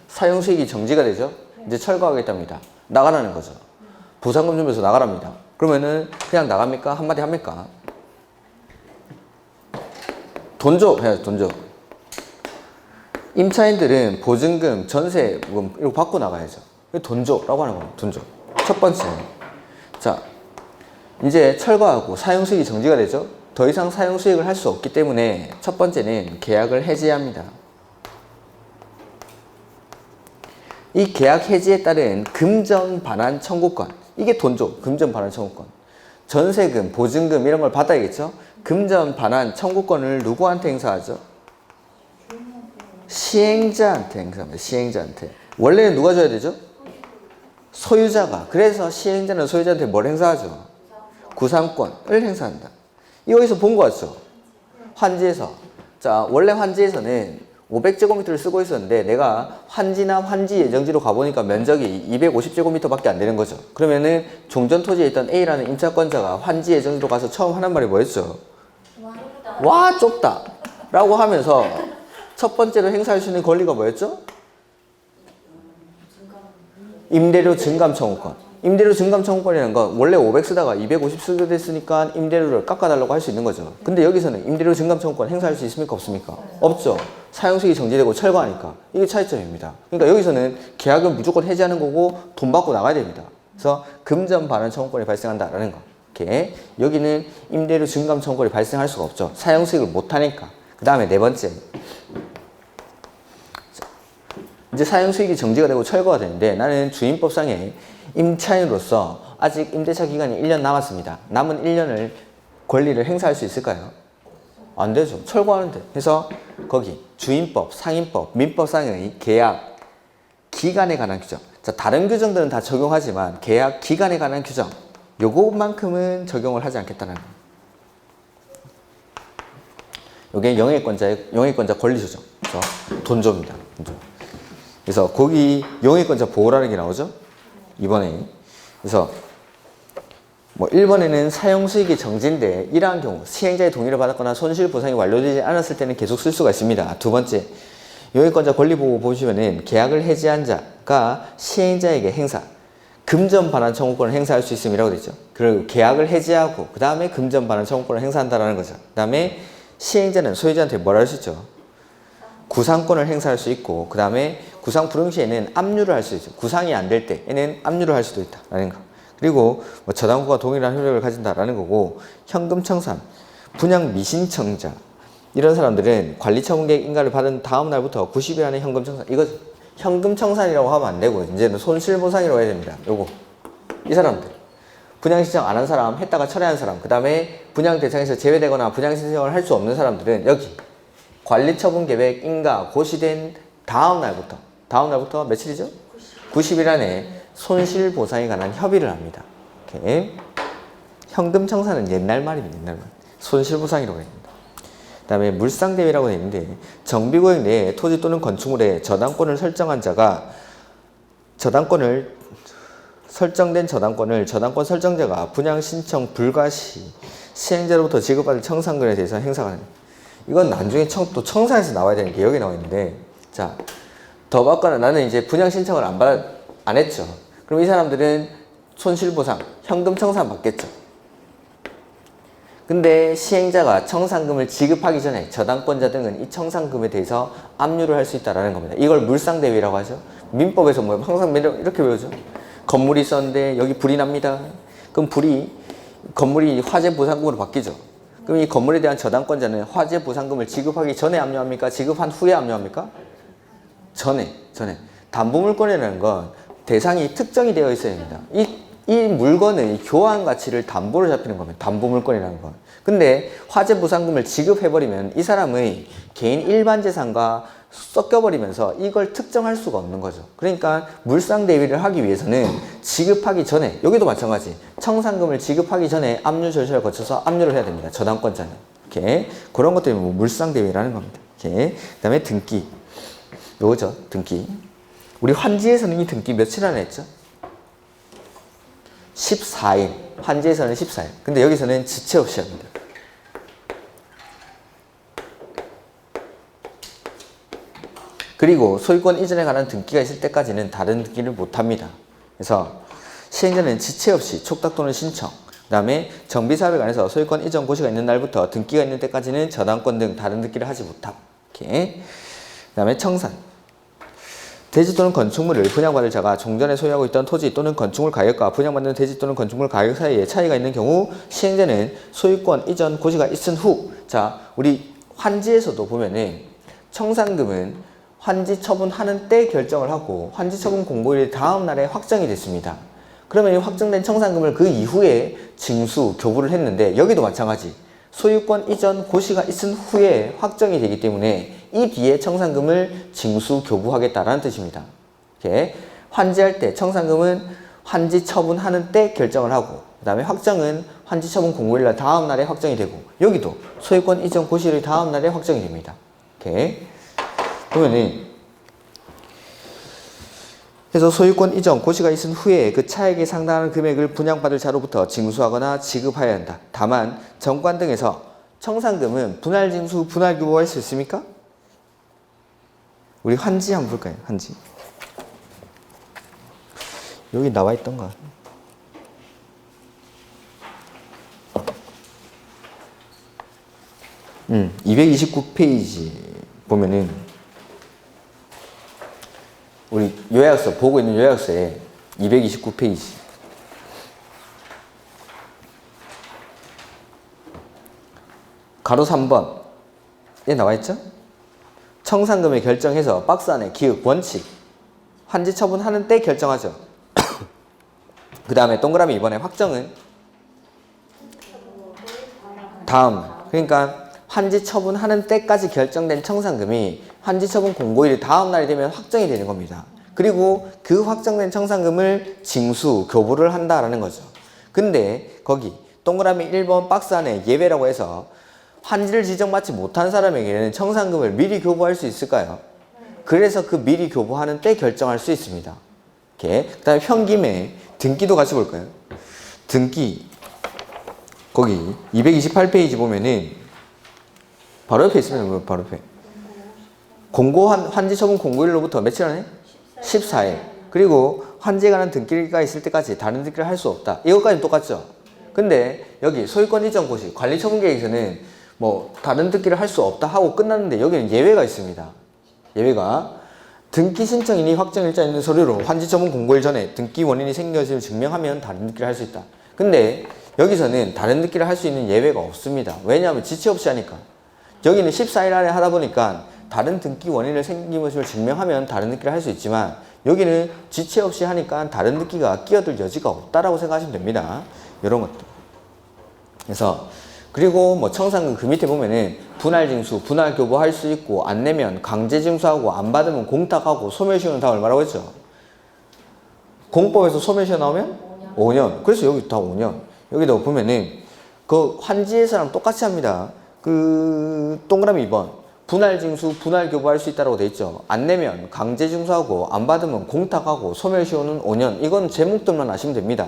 사용수익이 정지가 되죠? 이제 철거하겠답니다. 나가라는 거죠. 보상금 주면서 나가랍니다. 그러면은 그냥 나갑니까? 한마디 합니까? 돈 줘! 해야죠, 돈 줘. 임차인들은 보증금, 전세금 이거 받고 나가야죠. 돈 줘! 라고 하는 거예요. 돈 줘. 첫 번째. 자, 이제 철거하고 사용수익이 정지가 되죠? 더 이상 사용수익을 할 수 없기 때문에 첫 번째는 계약을 해지합니다. 이 계약 해지에 따른 금전 반환 청구권, 이게 돈 줘. 금전 반환 청구권. 전세금, 보증금 이런 걸 받아야겠죠? 금전 반환 청구권을 누구한테 행사하죠? 시행자한테 행사합니다. 시행자한테. 원래는 누가 줘야 되죠? 소유자가. 그래서 시행자는 소유자한테 뭘 행사하죠? 구상권을 행사한다. 이거 어디서 본 거 같죠? 환지에서. 자, 원래 환지에서는 500제곱미터를 쓰고 있었는데, 내가 환지나 환지 예정지로 가보니까 면적이 250제곱미터 밖에 안 되는 거죠. 그러면은 종전토지에 있던 A라는 임차권자가 환지 예정지로 가서 처음 하는 말이 뭐였죠? 와, 좁다! 라고 하면서 첫 번째로 행사할 수 있는 권리가 뭐였죠? 임대료 증감 청구권. 임대료 증감 청구권이라는 건 원래 500 쓰다가 250 쓰게 됐으니까 임대료를 깎아달라고 할 수 있는 거죠. 근데 여기서는 임대료 증감 청구권 행사할 수 있습니까? 없습니까? 없죠. 사용수익이 정지되고 철거하니까. 이게 차이점입니다. 그러니까 여기서는 계약은 무조건 해지하는 거고 돈 받고 나가야 됩니다. 그래서 금전 반환 청구권이 발생한다라는 거. 이렇게. 여기는 임대료 증감 청구권이 발생할 수가 없죠. 사용수익을 못하니까. 그 다음에 네 번째. 이제 사용수익이 정지가 되고 철거가 되는데, 나는 주임법상에 임차인으로서 아직 임대차 기간이 1년 남았습니다. 남은 1년을 권리를 행사할 수 있을까요? 안 되죠. 철거하는데. 그래서 거기 주임법, 상임법, 민법상의 계약 기간에 관한 규정. 자, 다른 규정들은 다 적용하지만 계약 기간에 관한 규정, 요것만큼은 적용을 하지 않겠다는 거예요. 이게 영해권자 권리조정. 그래서 돈조입니다. 돈조. 그래서 거기 영해권자 보호라는 게 나오죠? 이번에. 그래서 뭐 1번에는 사용 수익이 정지인데 이러한 경우 시행자의 동의를 받았거나 손실 보상이 완료되지 않았을 때는 계속 쓸 수가 있습니다. 두 번째, 영해권자 권리 보호 보시면은 계약을 해지한 자가 시행자에게 행사, 금전 반환 청구권을 행사할 수 있음이라고 되죠. 그리고 계약을 해지하고 그 다음에 금전 반환 청구권을 행사한다라는 거죠. 그 다음에 시행자는 소유자한테 뭘 할 수 있죠? 구상권을 행사할 수 있고 그 다음에 구상 불응 시에는 압류를 할 수 있죠. 구상이 안 될 때에는 압류를 할 수도 있다라는 거. 그리고 뭐 저당권과 동일한 효력을 가진다라는 거고, 현금 청산, 분양 미신청자 이런 사람들은 관리처분계획 인가를 받은 다음 날부터 90일 안에 현금 청산. 이거 현금 청산이라고 하면 안 되고 이제는 손실보상이라고 해야 됩니다. 요거 이 사람들 분양 신청 안 한 사람, 했다가 철회한 사람, 그 다음에 분양 대상에서 제외되거나 분양 신청을 할 수 없는 사람들은 여기 관리처분계획 인가 고시된 다음 날부터 며칠이죠? 90일 안에 손실보상에 관한 협의를 합니다. 이렇게. 현금 청산은 옛날 말입니다. 옛날 말. 손실보상이라고 합니다. 그 다음에 물상대위라고 되어 있는데, 정비구역 내에 토지 또는 건축물에 저당권을 설정한 자가 설정된 저당권 설정자가 분양 신청 불가 시 시행자로부터 지급받을 청산권에 대해서 행사가 됩니다. 이건 나중에 또 청사에서 나와야 되는 게 여기 나와 있는데, 자, 더 받거나 나는 이제 분양 신청을 안 했죠. 그럼 이 사람들은 손실보상, 현금 청산 받겠죠. 근데 시행자가 청산금을 지급하기 전에 저당권자 등은 이 청산금에 대해서 압류를 할 수 있다는 겁니다. 이걸 물상대위라고 하죠. 민법에서 뭐 항상 이렇게 배우죠. 건물이 있었는데 여기 불이 납니다. 그럼 건물이 화재 보상금으로 바뀌죠. 그럼 이 건물에 대한 저당권자는 화재 보상금을 지급하기 전에 압류합니까? 지급한 후에 압류합니까? 전에. 담보물권이라는 건 대상이 특정이 되어 있어야 됩니다. 이 물건의 교환 가치를 담보로 잡히는 겁니다. 담보물권이라는 건. 근데 화재 보상금을 지급해버리면 이 사람의 개인 일반 재산과 섞여버리면서 이걸 특정할 수가 없는 거죠. 그러니까 물상대위를 하기 위해서는 지급하기 전에, 여기도 마찬가지, 청산금을 지급하기 전에 압류 절차를 거쳐서 압류를 해야 됩니다. 저당권자는. 이렇게. 그런 것 때문에 물상대위라는 겁니다. 이렇게. 그 다음에 등기. 요거죠. 등기. 우리 환지에서는 이 등기 며칠 안에 했죠? 14일. 환지에서는 14일. 근데 여기서는 지체 없이 합니다. 그리고 소유권 이전에 관한 등기가 있을 때까지는 다른 등기를 못합니다. 그래서 시행자는 지체 없이 촉탁 또는 신청, 그 다음에 정비사업에 관해서 소유권 이전 고시가 있는 날부터 등기가 있는 때까지는 저당권 등 다른 등기를 하지 못하고, 이렇게. 그 다음에 청산. 대지 또는 건축물을 분양받을 자가 종전에 소유하고 있던 토지 또는 건축물 가격과 분양받는 대지 또는 건축물 가격 사이에 차이가 있는 경우 시행자는 소유권 이전 고시가 있은 후, 자, 우리 환지에서도 보면은 청산금은 환지 처분하는 때 결정을 하고 환지 처분 공고일 다음 날에 확정이 됐습니다. 그러면 이 확정된 청산금을 그 이후에 징수, 교부를 했는데 여기도 마찬가지. 소유권 이전 고시가 있은 후에 확정이 되기 때문에 이 뒤에 청산금을 징수, 교부하겠다라는 뜻입니다. 이렇게. 환지할 때 청산금은 환지 처분하는 때 결정을 하고, 그 다음에 확정은 환지 처분 공고일 다음 날에 확정이 되고, 여기도 소유권 이전 고시일 다음 날에 확정이 됩니다. 이렇게. 그러면은 그래서 소유권 이전 고시가 있은 후에 그 차액에 상당한 금액을 분양받을 자로부터 징수하거나 지급해야 한다. 다만 정관 등에서 청산금은 분할 징수, 분할 교부할 수 있습니까? 우리 환지 한번 볼까요? 환지. 여기 나와 있던가? 229페이지 보면은 우리 요약서, 보고 있는 요약서에 229페이지. 가로 3번에 나와 있죠? 청산금을 결정해서 박스 안에 기획, 원칙, 환지 처분하는 때 결정하죠. 그 다음에 동그라미 2번에 확정은 다음. 그러니까 환지 처분하는 때까지 결정된 청산금이 환지 처분 공고일 다음 날이 되면 확정이 되는 겁니다. 그리고 그 확정된 청산금을 징수, 교부를 한다라는 거죠. 근데 거기 동그라미 1번 박스 안에 예외라고 해서 환지를 지정받지 못한 사람에게는 청산금을 미리 교부할 수 있을까요? 그래서 그 미리 교부하는 때 결정할 수 있습니다. 그 다음에 현김에 등기도 같이 볼까요? 등기 거기 228페이지 보면은 바로 옆에 있습니다. 바로 옆에 환지 처분 공고일로부터 며칠 안에? 14일. 그리고 환지에 관한 등기가 있을 때까지 다른 등기를 할 수 없다. 이것까지는 똑같죠? 근데 여기 소유권 이전 고시 관리 처분 계획에서는 뭐 다른 등기를 할 수 없다 하고 끝났는데 여기는 예외가 있습니다. 예외가 등기 신청인이 확정일자 있는 서류로 환지 처분 공고일 전에 등기 원인이 생겨짐을 증명하면 다른 등기를 할 수 있다. 근데 여기서는 다른 등기를 할 수 있는 예외가 없습니다. 왜냐하면 지체 없이 하니까. 여기는 14일 안에 하다 보니까 다른 등기 원인을 생김을 증명하면 다른 등기를 할 수 있지만 여기는 지체 없이 하니까 다른 등기가 끼어들 여지가 없다라고 생각하시면 됩니다. 이런 것들. 그래서 그리고 뭐 청산금 그 밑에 보면은 분할징수, 분할교부할 수 있고 안 내면 강제징수하고 안 받으면 공탁하고 소멸시효는 다 얼마라고 했죠? 공법에서 소멸시효 나오면 5년. 그래서 여기 다 5년. 여기도 보면은 그 환지에서랑 똑같이 합니다. 그 동그라미 2번 분할징수, 분할교부할 수 있다고 돼 있죠. 안 내면 강제징수하고 안 받으면 공탁하고 소멸시효는 5년. 이건 제목들만 아시면 됩니다.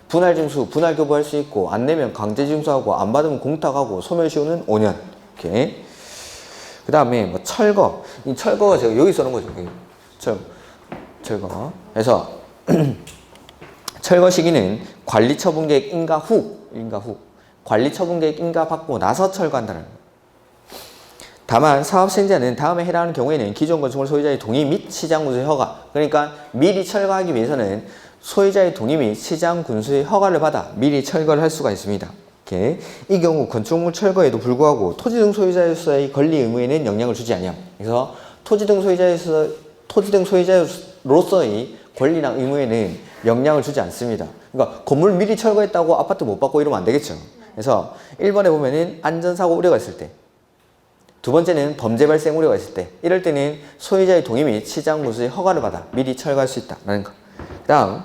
분할징수, 분할교부할 수 있고 안 내면 강제징수하고 안 받으면 공탁하고 소멸시효는 5년. 이렇게. 그 다음에 뭐 철거. 이 철거가 제가 여기 써놓은 거죠. 철거. 그래서 철거 시기는 관리처분계획 인가 후. 관리처분계획 인가 받고 나서 철거한다는 거예요. 다만 사업시행자는 다음에 해당하는 경우에는 기존 건축물 소유자의 동의 및 시장 군수의 허가. 그러니까 미리 철거하기 위해서는 소유자의 동의 및 시장 군수의 허가를 받아 미리 철거를 할 수가 있습니다. 이렇게. 이 경우 건축물 철거에도 불구하고 토지 등 소유자로서의 권리 의무에는 영향을 주지 않아요. 그래서 토지 등 소유자로서의 권리나 의무에는 영향을 주지 않습니다. 그러니까 건물 미리 철거했다고 아파트 못 받고 이러면 안 되겠죠. 그래서 1번에 보면은 안전사고 우려가 있을 때, 두 번째는 범죄 발생 우려가 있을 때, 이럴 때는 소유자의 동의 및 시장 군수의 허가를 받아 미리 철거할 수 있다라는 거. 다음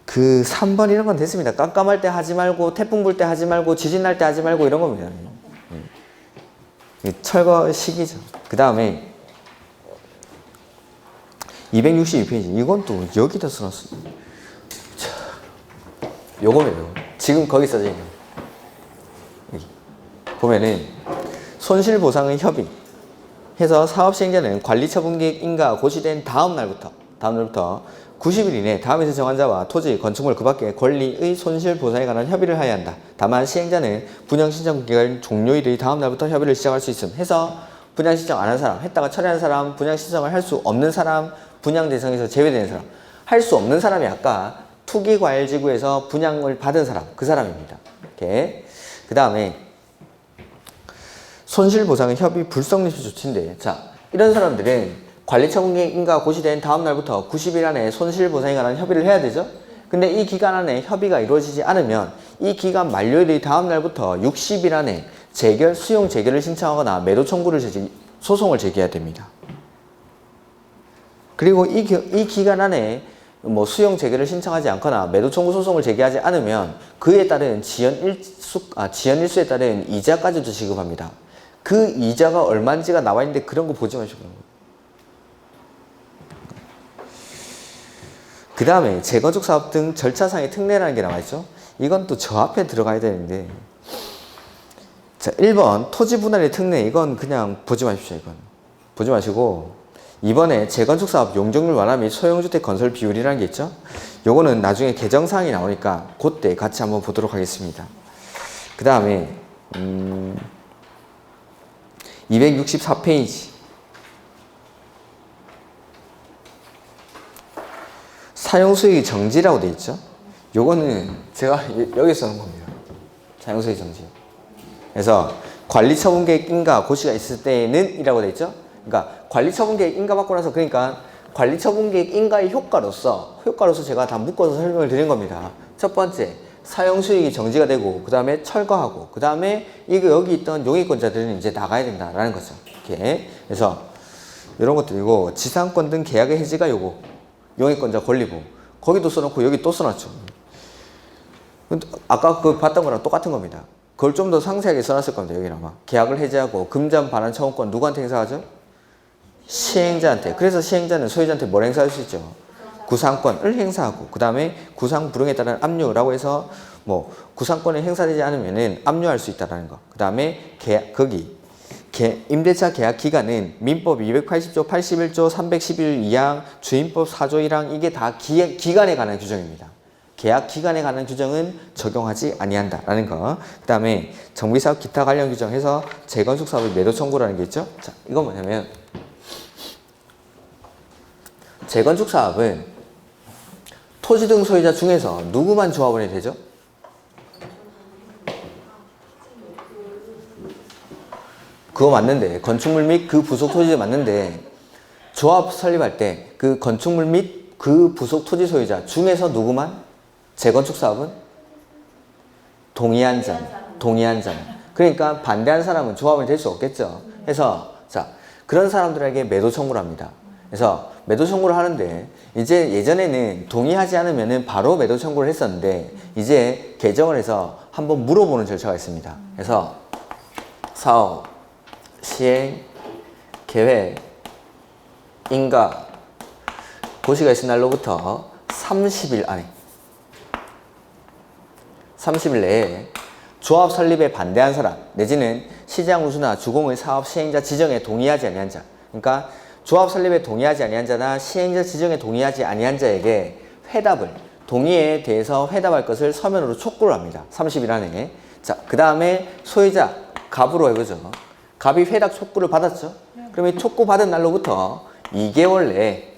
그 3번 이런 건 됐습니다. 깜깜할 때 하지 말고 태풍 불 때 하지 말고 지진 날 때 하지 말고 이런 겁니다. 철거 시기죠. 그 다음에 262페이지 이건 또 여기다 써놨어요. 요거예요. 지금 거기 써져 있는 여기 보면은 손실보상의 협의 해서 사업시행자는 관리처분계획 인가 고시된 다음 날부터 90일 이내 다음에서 정한자와 토지, 건축물 그 밖의 권리의 손실보상에 관한 협의를 하여야 한다. 다만 시행자는 분양신청 기간 종료일의 다음 날부터 협의를 시작할 수 있음 해서 분양신청 안 한 사람, 했다가 철회한 사람, 분양신청을 할 수 없는 사람, 분양 대상에서 제외되는 사람. 할 수 없는 사람이 아까 투기과열지구에서 분양을 받은 사람, 그 사람입니다. 이렇게. 그 다음에 손실보상의 협의 불성립시 조치인데, 자, 이런 사람들은 관리처분계획 인가 고시된 다음 날부터 90일 안에 손실보상에 관한 협의를 해야 되죠. 근데 이 기간 안에 협의가 이루어지지 않으면 이 기간 만료일의 다음 날부터 60일 안에 수용 재결을 신청하거나 매도 청구를 소송을 제기해야 됩니다. 그리고 이 기간 안에 뭐 수용 재결을 신청하지 않거나 매도 청구 소송을 제기하지 않으면 그에 따른 지연 일수에 따른 이자까지도 지급합니다. 그 이자가 얼마인지가 나와 있는데 그런 거 보지 마시고. 그 다음에 재건축 사업 등 절차상의 특례라는 게 나와 있죠. 이건 또 저 앞에 들어가야 되는데, 자, 1번 토지 분할의 특례, 이건 그냥 보지 마십시오. 이건 보지 마시고, 이번에 재건축 사업 용적률 완화 및 소형주택 건설 비율이라는 게 있죠. 요거는 나중에 개정사항이 나오니까 그때 같이 한번 보도록 하겠습니다. 그 다음에 264페이지 사용수익 정지라고 돼 있죠. 요거는 제가 여기 써놓은 겁니다. 사용수익 정지. 그래서 관리처분계획 인가 고시가 있을 때는 이라고 돼 있죠. 그러니까 관리처분계획 인가 받고 나서, 그러니까 관리처분계획 인가의 효과로서 제가 다 묶어서 설명을 드린 겁니다. 첫 번째, 사용수익이 정지가 되고, 그 다음에 철거하고, 그 다음에 여기 있던 용익권자들은 이제 나가야 된다라는 거죠. 이렇게. 그래서 이런 것들이고, 지상권 등 계약의 해지가 요거, 용익권자 권리부. 거기도 써놓고 여기 또 써놨죠. 아까 그 봤던 거랑 똑같은 겁니다. 그걸 좀 더 상세하게 써놨을 겁니다. 여기는 아마 계약을 해지하고 금전 반환 청구권 누구한테 행사하죠? 시행자한테. 그래서 시행자는 소유자한테 뭘 행사할 수 있죠? 구상권을 행사하고, 그 다음에 구상 불응에 따른 압류라고 해서 뭐 구상권이 행사되지 않으면은 압류할 수 있다라는 거. 그 다음에 임대차 계약 기간은 민법 280조 81조 311 2항 주임법 4조 1항 이게 다 기간에 관한 규정입니다. 계약 기간에 관한 규정은 적용하지 아니한다라는 거. 그 다음에 정비사업 기타 관련 규정해서 재건축 사업의 매도 청구라는 게 있죠. 자, 이건 뭐냐면 재건축 사업은 토지 등 소유자 중에서 누구만 조합원이 되죠? 그거 맞는데 건축물 및 그 부속 토지 맞는데 조합 설립할 때 그 건축물 및 그 부속 토지 소유자 중에서 누구만? 재건축 사업은? 동의한 자는. 그러니까 반대한 사람은 조합원이 될 수 없겠죠. 그래서 자 그런 사람들에게 매도 청구를 합니다. 그래서 매도 청구를 하는데 이제 예전에는 동의하지 않으면 바로 매도 청구를 했었는데 이제 개정을 해서 한번 물어보는 절차가 있습니다. 그래서 사업 시행 계획 인가 고시가 있을 날로부터 30일 안에 30일 내에 조합 설립에 반대한 사람 내지는 시장 우수나 주공의 사업 시행자 지정에 동의하지 아니한 자, 그러니까 조합 설립에 동의하지 아니한 자나 시행자 지정에 동의하지 아니한 자에게 회답을 동의에 대해서 회답할 것을 서면으로 촉구를 합니다. 30일 안에. 자, 그 다음에 소유자 갑으로 해보죠. 갑이 회답 촉구를 받았죠. 그러면 촉구 받은 날로부터 2개월 내에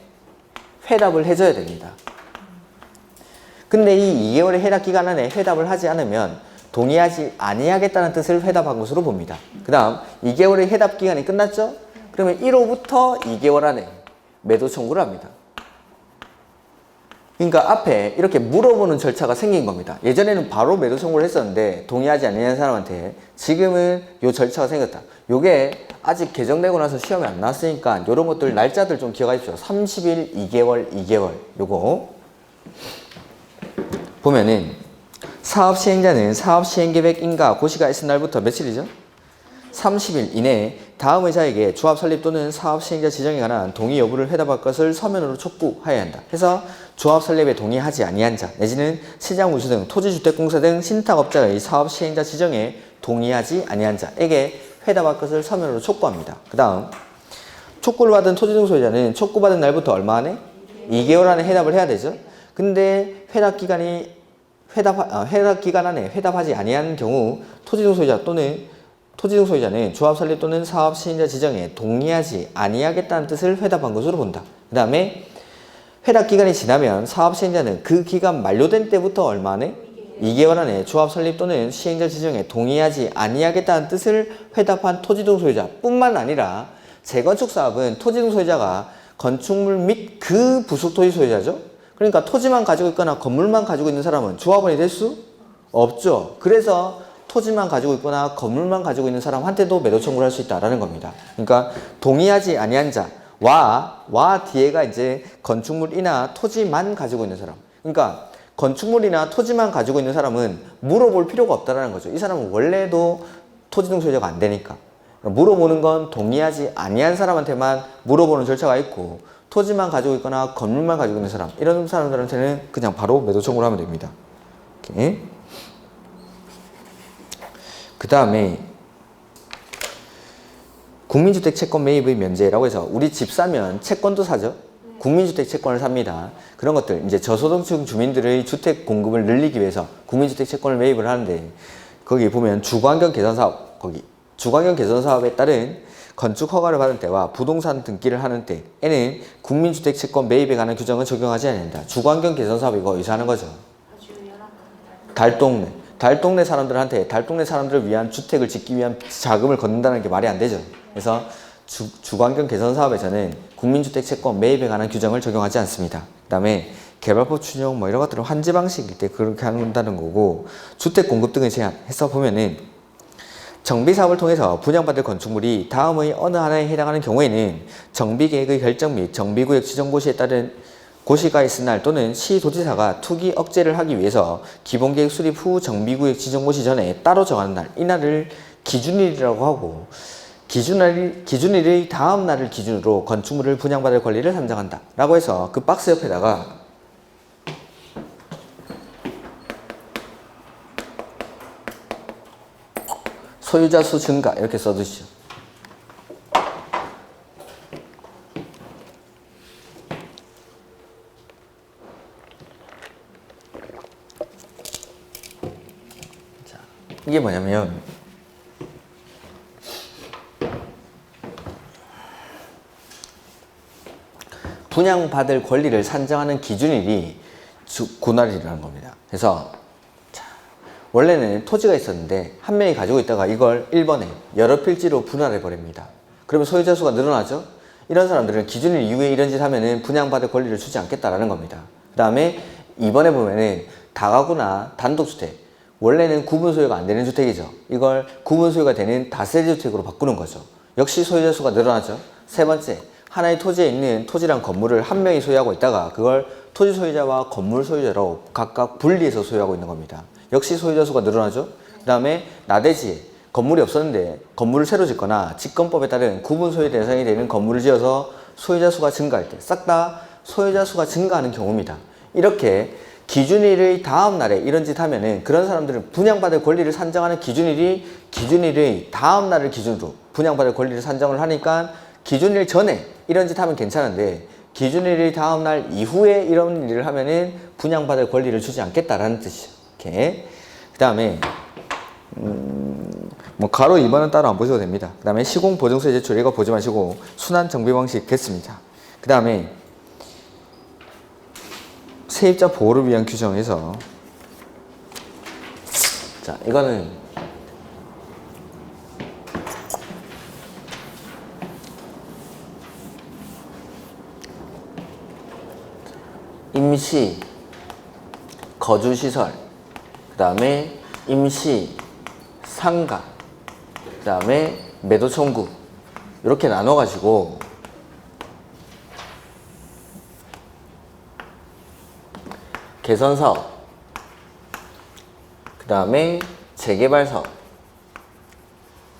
회답을 해줘야 됩니다. 근데 이 2개월의 회답 기간 안에 회답을 하지 않으면 동의하지 아니하겠다는 뜻을 회답한 것으로 봅니다. 그 다음 2개월의 회답 기간이 끝났죠? 그러면 1호부터 2개월 안에 매도 청구를 합니다. 그러니까 앞에 이렇게 물어보는 절차가 생긴 겁니다. 예전에는 바로 매도 청구를 했었는데 동의하지 않는 사람한테 지금은 이 절차가 생겼다. 요게 아직 개정되고 나서 시험에 안 나왔으니까 이런 것들 날짜들 좀 기억하십시오. 30일, 2개월 요거 보면은 사업 시행자는 사업 시행 계획 인가 고시가 있은 날부터 며칠이죠? 30일 이내에 다음 의사에게 조합 설립 또는 사업 시행자 지정에 관한 동의 여부를 회답할 것을 서면으로 촉구하여야 한다. 해서 조합 설립에 동의하지 아니한 자 내지는 시장 우수 등 토지주택공사 등 신탁업자의 사업 시행자 지정에 동의하지 아니한 자에게 회답할 것을 서면으로 촉구합니다. 그 다음 촉구를 받은 토지 등 소유자는 촉구받은 날부터 얼마 안에? 2개월 안에 회답을 해야 되죠. 근데 회답 기간 안에 회답하지 아니한 경우 토지 등 소유자 또는 토지 등 소유자는 조합 설립 또는 사업 시행자 지정에 동의하지 아니하겠다는 뜻을 회답한 것으로 본다. 그 다음에 회답 기간이 지나면 사업 시행자는 그 기간 만료된 때부터 얼마 안에? 2개월 안에 조합 설립 또는 시행자 지정에 동의하지 아니하겠다는 뜻을 회답한 토지 등 소유자 뿐만 아니라 재건축 사업은 토지 등 소유자가 건축물 및 그 부속 토지 소유자죠. 그러니까 토지만 가지고 있거나 건물만 가지고 있는 사람은 조합원이 될 수 없죠. 그래서 토지만 가지고 있거나 건물만 가지고 있는 사람한테도 매도 청구를 할 수 있다라는 겁니다. 그러니까 동의하지 아니한 자와 뒤에가 이제 건축물이나 토지만 가지고 있는 사람. 그러니까 건축물이나 토지만 가지고 있는 사람은 물어볼 필요가 없다라는 거죠. 이 사람은 원래도 토지 등 소유자가 안 되니까. 물어보는 건 동의하지 아니한 사람한테만 물어보는 절차가 있고 토지만 가지고 있거나 건물만 가지고 있는 사람 이런 사람들한테는 그냥 바로 매도 청구를 하면 됩니다. 이렇게. 그 다음에 국민주택 채권 매입의 면제라고 해서 우리 집 사면 채권도 사죠. 국민주택 채권을 삽니다. 그런 것들 이제 저소득층 주민들의 주택 공급을 늘리기 위해서 국민주택 채권을 매입을 하는데 거기 보면 주거환경 개선 사업 주거환경 개선 사업에 따른 건축 허가를 받을 때와 부동산 등기를 하는 때에는 국민주택 채권 매입에 관한 규정은 적용하지 않는다. 주거환경 개선 사업 이거 의사하는 거죠. 달동네 사람들한테 달동네 사람들을 위한 주택을 짓기 위한 자금을 걷는다는 게 말이 안 되죠. 그래서 주거환경 개선 사업에서는 국민주택 채권 매입에 관한 규정을 적용하지 않습니다. 그 다음에 개발법 준용 이런 것들은 환지 방식일 때 그렇게 한다는 거고 주택 공급 등을 제한해서 보면은 정비사업을 통해서 분양받을 건축물이 다음의 어느 하나에 해당하는 경우에는 정비계획의 결정 및 정비구역 지정고시에 따른 고시가 있을 날 또는 시도지사가 투기 억제를 하기 위해서 기본계획 수립 후 정비구역 지정 고시 전에 따로 정하는 날, 이날을 기준일이라고 하고 기준일의 다음 날을 기준으로 건축물을 분양받을 권리를 산정한다 라고 해서 그 박스 옆에다가 소유자 수 증가 이렇게 써두시죠. 자, 이게 뭐냐면 분양받을 권리를 산정하는 기준일이 고날이라는 겁니다. 그래서 원래는 토지가 있었는데 한 명이 가지고 있다가 이걸 1번에 여러 필지로 분할해 버립니다. 그러면 소유자 수가 늘어나죠? 이런 사람들은 기준일 이후에 이런 짓 하면은 분양받을 권리를 주지 않겠다라는 겁니다. 그 다음에 2번에 보면은 다가구나 단독주택, 원래는 구분 소유가 안 되는 주택이죠. 이걸 구분 소유가 되는 다세대 주택으로 바꾸는 거죠. 역시 소유자 수가 늘어나죠. 세 번째, 하나의 토지에 있는 토지랑 건물을 한 명이 소유하고 있다가 그걸 토지 소유자와 건물 소유자로 각각 분리해서 소유하고 있는 겁니다. 역시 소유자 수가 늘어나죠. 그 다음에 나대지에 건물이 없었는데 건물을 새로 짓거나 직권법에 따른 구분 소유 대상이 되는 건물을 지어서 소유자 수가 증가할 때 싹 다 소유자 수가 증가하는 경우입니다. 이렇게 기준일의 다음 날에 이런 짓 하면은 그런 사람들은 분양받을 권리를 산정하는 기준일이 기준일의 다음 날을 기준으로 분양받을 권리를 산정을 하니까 기준일 전에 이런 짓 하면 괜찮은데 기준일의 다음 날 이후에 이런 일을 하면은 분양받을 권리를 주지 않겠다라는 뜻이죠. 이렇게. 그 다음에 뭐 가로 2번은 따로 안 보셔도 됩니다. 그 다음에 시공 보증서에 제출 이거 보지 마시고 순환 정비 방식 됐습니다. 그 다음에 세입자 보호를 위한 규정에서 자 이거는 임시 거주시설, 그 다음에 임시 상가, 그 다음에 매도 청구 이렇게 나눠 가지고 개선사업, 그 다음에 재개발사업,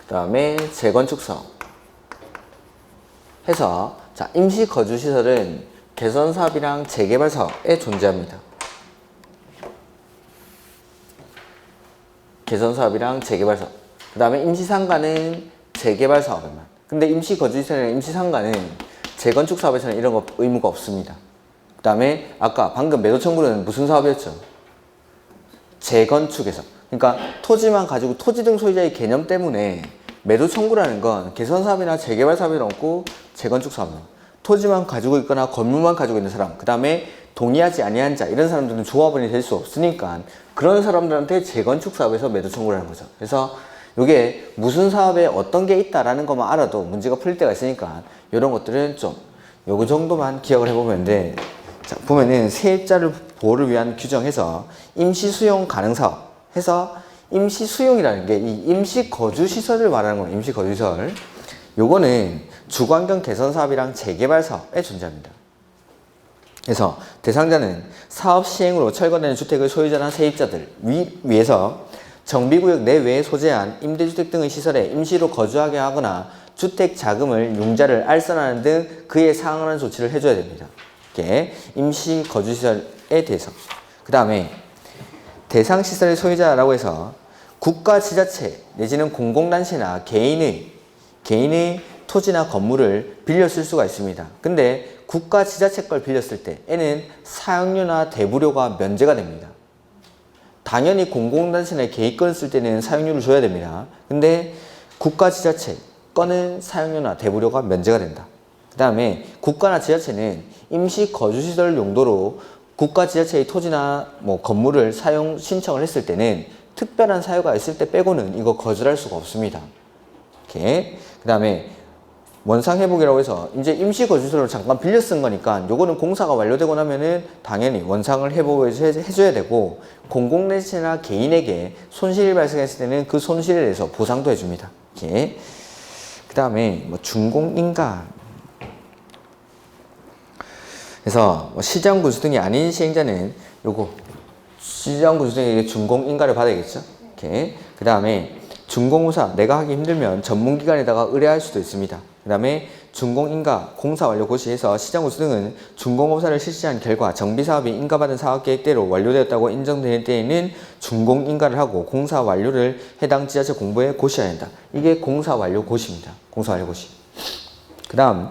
그 다음에 재건축사업 해서 자 임시 거주시설은 개선사업이랑 재개발사업에 존재합니다. 개선사업이랑 재개발사업. 그 다음에 임시상가는 재개발사업에만. 근데 임시거주시설이나 임시상가는 재건축사업에서는 이런 거 의무가 없습니다. 그 다음에 아까 방금 매도청구는 무슨 사업이었죠? 재건축에서. 그러니까 토지만 가지고 토지 등 소유자의 개념 때문에 매도청구라는 건 개선사업이나 재개발사업이 없고 재건축사업은 토지만 가지고 있거나 건물만 가지고 있는 사람, 그 다음에 동의하지 아니한 자 이런 사람들은 조합원이 될 수 없으니까 그런 사람들한테 재건축 사업에서 매도 청구를 하는 거죠. 그래서 이게 무슨 사업에 어떤 게 있다라는 것만 알아도 문제가 풀릴 때가 있으니까 이런 것들은 좀 요거 정도만 기억을 해보면 돼. 자 보면은 세입자를 보호를 위한 규정에서 임시 수용 가능 사업 해서 임시 수용이라는 게 이 임시 거주 시설을 말하는 거예요. 임시 거주 시설. 요거는 주거환경 개선 사업이랑 재개발 사업에 존재합니다. 그래서 대상자는 사업 시행으로 철거되는 주택의 소유자나 세입자들 위해서 정비구역 내외에 소재한 임대주택 등의 시설에 임시로 거주하게 하거나 주택 자금을 융자를 알선하는 등 그에 상응하는 조치를 해줘야 됩니다. 이렇게 임시 거주시설에 대해서. 그 다음에 대상시설의 소유자라고 해서 국가 지자체 내지는 공공단체나 개인의 토지나 건물을 빌려 쓸 수가 있습니다. 근데 국가 지자체 걸 빌렸을 때에는 사용료나 대부료가 면제가 됩니다. 당연히 공공단체나 개인 건을 쓸 때는 사용료를 줘야 됩니다. 근데 국가 지자체 거는 사용료나 대부료가 면제가 된다. 그 다음에 국가나 지자체는 임시 거주시설 용도로 국가 지자체의 토지나 뭐 건물을 사용 신청을 했을 때는 특별한 사유가 있을 때 빼고는 이거 거절할 수가 없습니다. 이렇게. 그 다음에 원상회복이라고 해서 이제 임시거주시설을 잠깐 빌려 쓴 거니까 요거는 공사가 완료되고 나면은 당연히 원상을 해줘야 되고 공공단체나 개인에게 손실이 발생했을 때는 그 손실에 대해서 보상도 해줍니다. 이렇게. 그 다음에 뭐 준공인가 그래서 뭐 시장군수 등이 아닌 시행자는 요거 시장군수 등에게 준공인가를 받아야겠죠. 이렇게. 그 다음에 준공무사 내가 하기 힘들면 전문기관에다가 의뢰할 수도 있습니다. 그 다음에 준공인가 공사 완료 고시에서 시장군수 등은 준공검사를 실시한 결과 정비사업이 인가받은 사업계획대로 완료되었다고 인정될 때에는 준공인가를 하고 공사 완료를 해당 지자체 공보에 고시해야 한다. 이게 공사 완료 고시입니다. 공사 완료 고시. 그 다음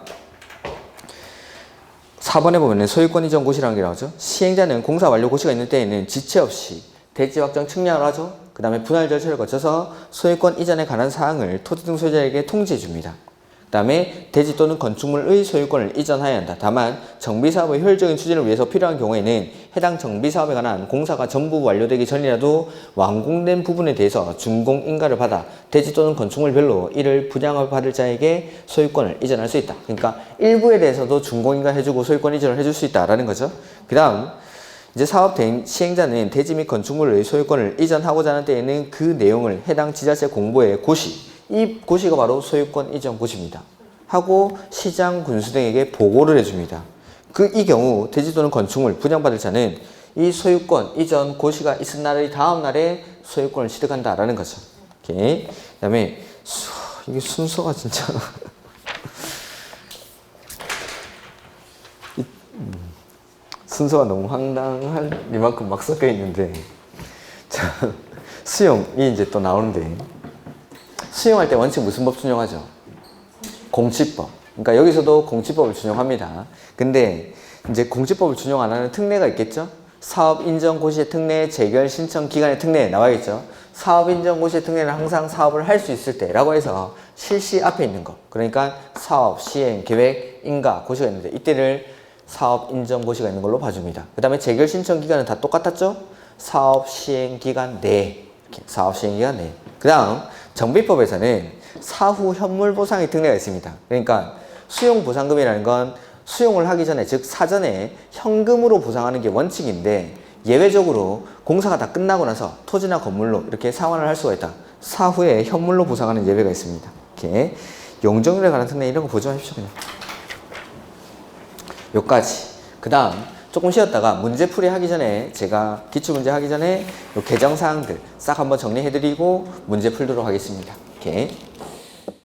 4번에 보면 소유권 이전 고시라는 게 나오죠. 시행자는 공사 완료 고시가 있는 때에는 지체 없이 대지 확정 측량을 하죠. 그 다음에 분할 절차를 거쳐서 소유권 이전에 관한 사항을 토지 등 소유자에게 통지해 줍니다. 그 다음에 대지 또는 건축물의 소유권을 이전하여야 한다. 다만 정비사업의 효율적인 추진을 위해서 필요한 경우에는 해당 정비사업에 관한 공사가 전부 완료되기 전이라도 완공된 부분에 대해서 준공인가를 받아 대지 또는 건축물별로 이를 분양을 받을 자에게 소유권을 이전할 수 있다. 그러니까 일부에 대해서도 준공인가 해주고 소유권 이전을 해줄 수 있다라는 거죠. 그 다음 이제 사업 시행자는 대지 및 건축물의 소유권을 이전하고자 하는 때에는 그 내용을 해당 지자체 공보에 고시, 이 고시가 바로 소유권 이전 고시입니다. 하고 시장 군수 등에게 보고를 해줍니다. 이 경우 대지 또는 건축물 분양받을 자는 이 소유권 이전 고시가 있은 날의 다음 날에 소유권을 취득한다라는 거죠. 오케이. 그다음에 이게 순서가 진짜 순서가 너무 황당한 이만큼 막 섞여 있는데 자 수용이 이제 또 나오는데. 수용할 때 원칙 무슨 법 준용하죠? 공치법. 그러니까 여기서도 공치법을 준용합니다. 근데 이제 공치법을 준용 안 하는 특례가 있겠죠? 사업 인정 고시의 특례, 재결 신청 기간의 특례에 나와있죠. 사업 인정 고시의 특례는 항상 사업을 할 수 있을 때라고 해서 실시 앞에 있는 거. 그러니까 사업, 시행, 계획, 인가, 고시가 있는데 이때를 사업 인정 고시가 있는 걸로 봐줍니다. 그 다음에 재결 신청 기간은 다 똑같았죠? 사업 시행 기간 내. 이렇게 사업 시행 기간 내. 그 다음 정비법에서는 사후 현물 보상의 특례가 있습니다. 그러니까 수용 보상금이라는 건 수용을 하기 전에 즉 사전에 현금으로 보상하는 게 원칙인데 예외적으로 공사가 다 끝나고 나서 토지나 건물로 이렇게 상환을 할 수가 있다. 사후에 현물로 보상하는 예외가 있습니다. 이렇게 용적률에 관한 특례 이런 거 보지 마십시오. 그냥 여기까지. 그 다음 조금 쉬었다가 문제풀이 하기 전에 제가 기출문제 하기 전에 요 개정사항들 싹 한번 정리해드리고 문제 풀도록 하겠습니다. 이렇게.